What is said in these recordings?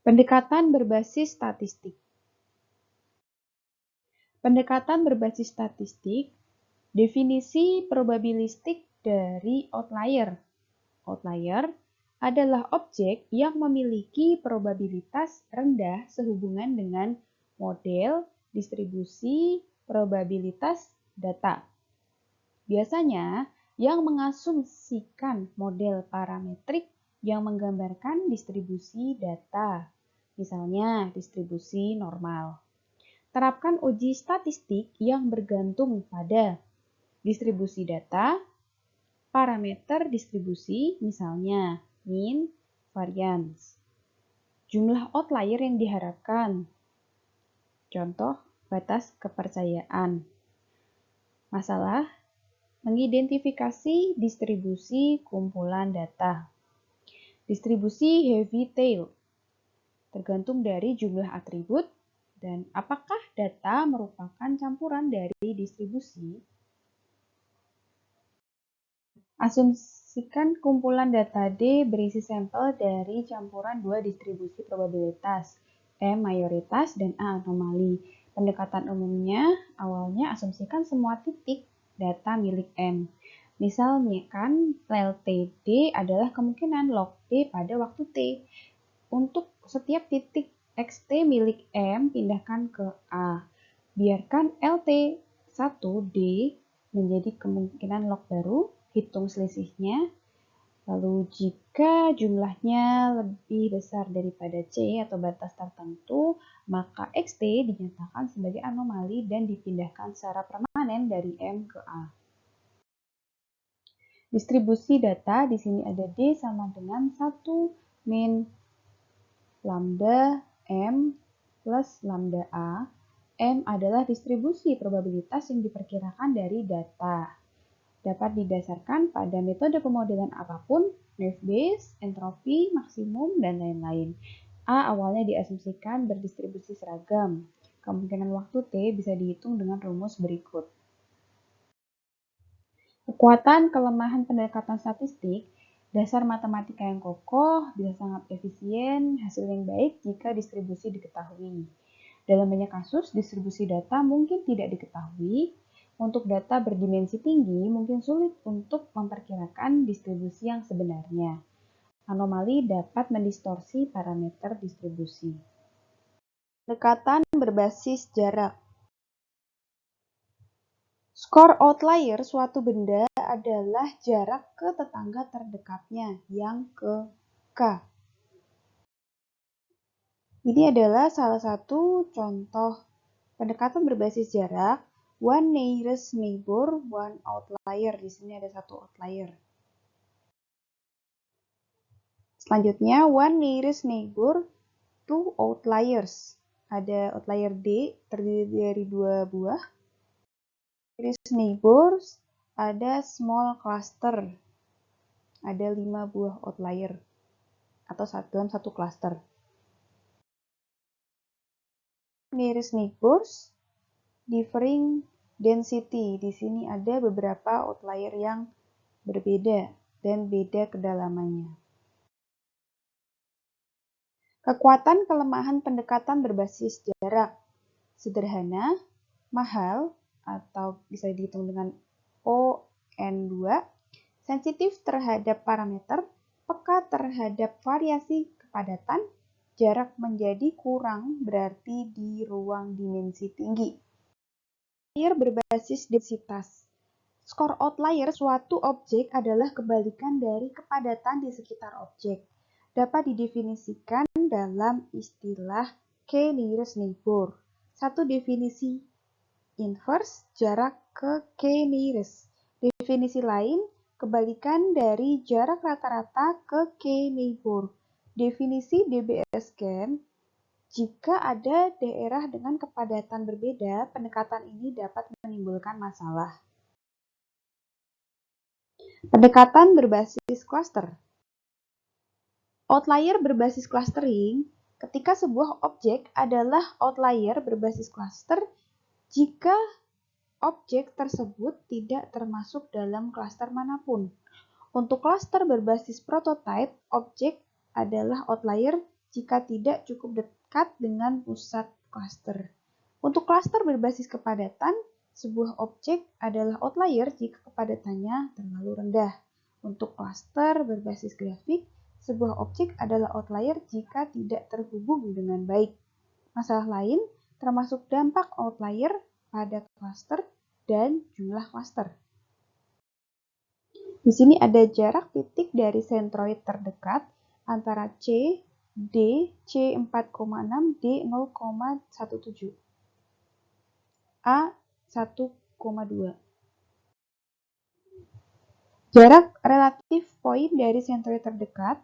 Pendekatan berbasis statistik. Pendekatan berbasis statistik, definisi probabilistik dari outlier. Outlier adalah objek yang memiliki probabilitas rendah sehubungan dengan model distribusi probabilitas data. Biasanya, yang mengasumsikan model parametrik yang menggambarkan distribusi data, misalnya distribusi normal. Terapkan uji statistik yang bergantung pada distribusi data, parameter distribusi, misalnya mean, variance, jumlah outlier yang diharapkan, contoh batas kepercayaan. Masalah mengidentifikasi distribusi kumpulan data. Distribusi heavy tail tergantung dari jumlah atribut dan apakah data merupakan campuran dari distribusi. Asumsikan kumpulan data D berisi sampel dari campuran dua distribusi probabilitas, M mayoritas dan A anomali. Pendekatan umumnya, awalnya asumsikan semua titik data milik M. Misalnya kan LTD adalah kemungkinan log D pada waktu T. Untuk setiap titik XT milik M, pindahkan ke A. Biarkan LT1D menjadi kemungkinan log baru, hitung selisihnya. Lalu jika jumlahnya lebih besar daripada C atau batas tertentu, maka XT dinyatakan sebagai anomali dan dipindahkan secara permanen dari M ke A. Distribusi data di sini ada D sama dengan 1 min lambda M plus lambda A. M adalah distribusi probabilitas yang diperkirakan dari data. Dapat didasarkan pada metode pemodelan apapun, naive Bayes, entropi, maksimum, dan lain-lain. A awalnya diasumsikan berdistribusi seragam. Kemungkinan waktu T bisa dihitung dengan rumus berikut. Kekuatan kelemahan pendekatan statistik, dasar matematika yang kokoh, bisa sangat efisien, hasil yang baik jika distribusi diketahui. Dalam banyak kasus, distribusi data mungkin tidak diketahui. Untuk data berdimensi tinggi, mungkin sulit untuk memperkirakan distribusi yang sebenarnya. Anomali dapat mendistorsi parameter distribusi. Pendekatan berbasis jarak. Skor outlier suatu benda adalah jarak ke tetangga terdekatnya yang ke K. Ini adalah salah satu contoh pendekatan berbasis jarak. One nearest neighbor, one outlier. Di sini ada satu outlier. Selanjutnya, one nearest neighbor, two outliers. Ada outlier D, terdiri dari 2 buah. Nearest neighbors, ada small cluster. Ada 5 buah outlier atau dalam satu cluster. Nearest neighbors, differing density. Di sini ada beberapa outlier yang berbeda dan beda kedalamannya. Kekuatan kelemahan pendekatan berbasis jarak. Sederhana, mahal, atau bisa dihitung dengan ON2, sensitif terhadap parameter, peka terhadap variasi kepadatan, jarak menjadi kurang berarti di ruang dimensi tinggi. Outlier berbasis densitas. Skor outlier suatu objek adalah kebalikan dari kepadatan di sekitar objek. Dapat didefinisikan dalam istilah K nearest neighbor. Satu definisi inverse jarak ke K nearest. Definisi lain, kebalikan dari jarak rata-rata ke K neighbor. Definisi DBSCAN, jika ada daerah dengan kepadatan berbeda, pendekatan ini dapat menimbulkan masalah. Pendekatan berbasis cluster. Outlier berbasis clustering, ketika sebuah objek adalah outlier berbasis cluster jika objek tersebut tidak termasuk dalam klaster manapun. Untuk klaster berbasis prototype, objek adalah outlier jika tidak cukup dekat dengan pusat klaster. Untuk klaster berbasis kepadatan, sebuah objek adalah outlier jika kepadatannya terlalu rendah. Untuk klaster berbasis grafik, sebuah objek adalah outlier jika tidak terhubung dengan baik. Masalah lain termasuk dampak outlier pada klaster dan jumlah klaster. Di sini ada jarak titik dari sentroid terdekat antara C, D, C 4,6, D 0,17, A 1,2. Jarak relatif poin dari sentroid terdekat.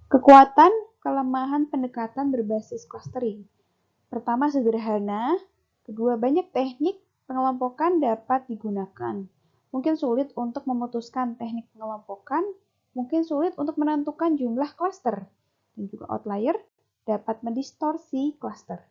Kekuatan kelemahan pendekatan berbasis clustering. Pertama, sederhana. Kedua, banyak teknik pengelompokan dapat digunakan. Mungkin sulit untuk memutuskan teknik pengelompokan, mungkin sulit untuk menentukan jumlah klaster, dan juga outlier dapat mendistorsi klaster.